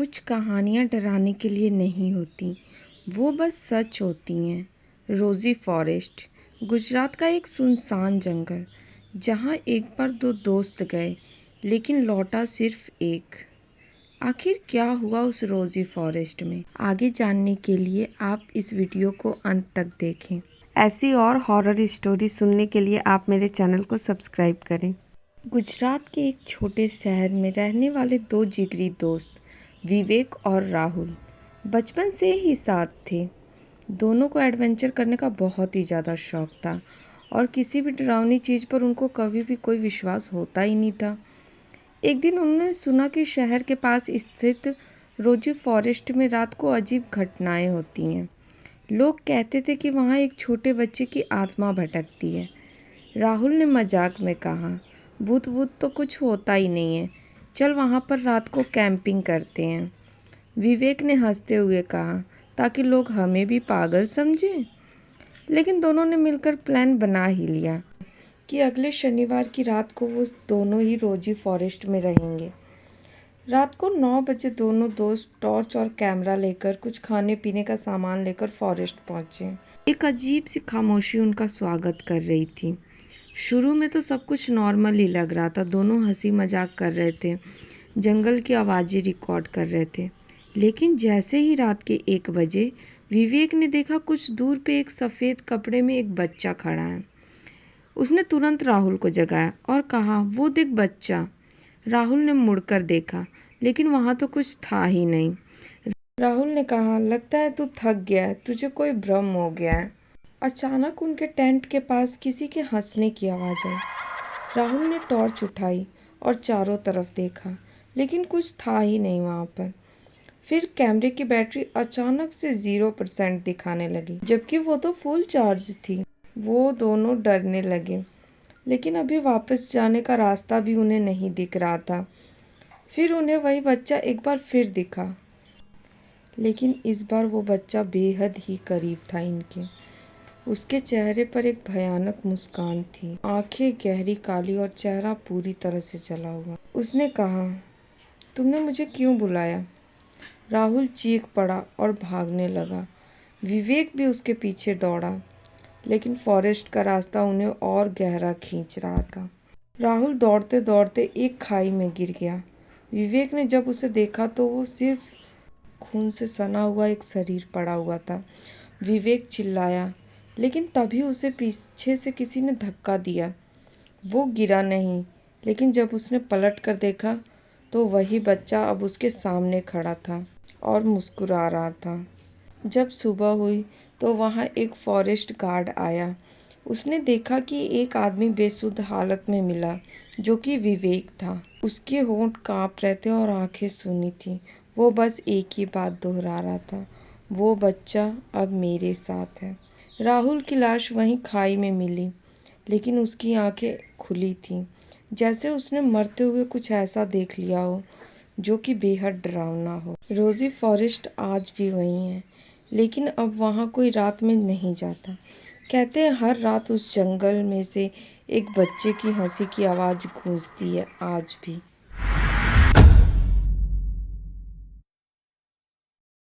कुछ कहानियाँ डराने के लिए नहीं होती, वो बस सच होती हैं। रोज़ी फॉरेस्ट, गुजरात का एक सुनसान जंगल, जहाँ एक बार दो दोस्त गए, लेकिन लौटा सिर्फ एक। आखिर क्या हुआ उस रोज़ी फॉरेस्ट में? आगे जानने के लिए आप इस वीडियो को अंत तक देखें। ऐसी और हॉरर स्टोरी सुनने के लिए आप मेरे चैनल को सब्सक्राइब करें। गुजरात के एक छोटे शहर में रहने वाले दो जिगरी दोस्त विवेक और राहुल बचपन से ही साथ थे। दोनों को एडवेंचर करने का बहुत ही ज़्यादा शौक था और किसी भी डरावनी चीज़ पर उनको कभी भी कोई विश्वास होता ही नहीं था। एक दिन उन्होंने सुना कि शहर के पास स्थित रोज़ी फॉरेस्ट में रात को अजीब घटनाएं होती हैं। लोग कहते थे कि वहाँ एक छोटे बच्चे की आत्मा भटकती है। राहुल ने मजाक में कहा, भूत वूत तो कुछ होता ही नहीं है, चल वहाँ पर रात को कैंपिंग करते हैं। विवेक ने हंसते हुए कहा, ताकि लोग हमें भी पागल समझें। लेकिन दोनों ने मिलकर प्लान बना ही लिया कि अगले शनिवार की रात को वो दोनों ही रोज़ी फॉरेस्ट में रहेंगे। रात को 9 बजे दोनों दोस्त टॉर्च और कैमरा लेकर कुछ खाने पीने का सामान लेकर फॉरेस्ट पहुंचे। एक अजीब सी खामोशी उनका स्वागत कर रही थी। शुरू में तो सब कुछ नॉर्मल ही लग रहा था। दोनों हंसी मजाक कर रहे थे, जंगल की आवाज़ें रिकॉर्ड कर रहे थे। लेकिन जैसे ही रात के 1 बजे विवेक ने देखा कुछ दूर पे एक सफ़ेद कपड़े में एक बच्चा खड़ा है। उसने तुरंत राहुल को जगाया और कहा, वो देख बच्चा। राहुल ने मुड़कर देखा, लेकिन वहाँ तो कुछ था ही नहीं। राहुल ने कहा, लगता है तू थक गया है, तुझे कोई भ्रम हो गया है। अचानक उनके टेंट के पास किसी के हंसने की आवाज़ आई। राहुल ने टॉर्च उठाई और चारों तरफ देखा, लेकिन कुछ था ही नहीं वहाँ पर। फिर कैमरे की बैटरी अचानक से 0% दिखाने लगी, जबकि वो तो फुल चार्ज थी। वो दोनों डरने लगे, लेकिन अभी वापस जाने का रास्ता भी उन्हें नहीं दिख रहा था। फिर उन्हें वही बच्चा एक बार फिर दिखा, लेकिन इस बार वो बच्चा बेहद ही करीब था इनके। उसके चेहरे पर एक भयानक मुस्कान थी, आंखें गहरी काली और चेहरा पूरी तरह से जला हुआ। उसने कहा, तुमने मुझे क्यों बुलाया? राहुल चीख पड़ा और भागने लगा। विवेक भी उसके पीछे दौड़ा, लेकिन फॉरेस्ट का रास्ता उन्हें और गहरा खींच रहा था। राहुल दौड़ते दौड़ते एक खाई में गिर गया। विवेक ने जब उसे देखा तो वो सिर्फ खून से सना हुआ एक शरीर पड़ा हुआ था। विवेक चिल्लाया, लेकिन तभी उसे पीछे से किसी ने धक्का दिया। वो गिरा नहीं, लेकिन जब उसने पलट कर देखा तो वही बच्चा अब उसके सामने खड़ा था और मुस्कुरा रहा था। जब सुबह हुई तो वहाँ एक फॉरेस्ट गार्ड आया। उसने देखा कि एक आदमी बेसुध हालत में मिला, जो कि विवेक था। उसके होंठ कांप रहे थे और आंखें सूनी थी। वो बस एक ही बात दोहरा रहा था, वो बच्चा अब मेरे साथ है। राहुल की लाश वहीं खाई में मिली, लेकिन उसकी आंखें खुली थीं, जैसे उसने मरते हुए कुछ ऐसा देख लिया हो जो कि बेहद डरावना हो। रोज़ी फॉरेस्ट आज भी वहीं है, लेकिन अब वहाँ कोई रात में नहीं जाता। कहते हैं हर रात उस जंगल में से एक बच्चे की हंसी की आवाज़ गूंजती है आज भी।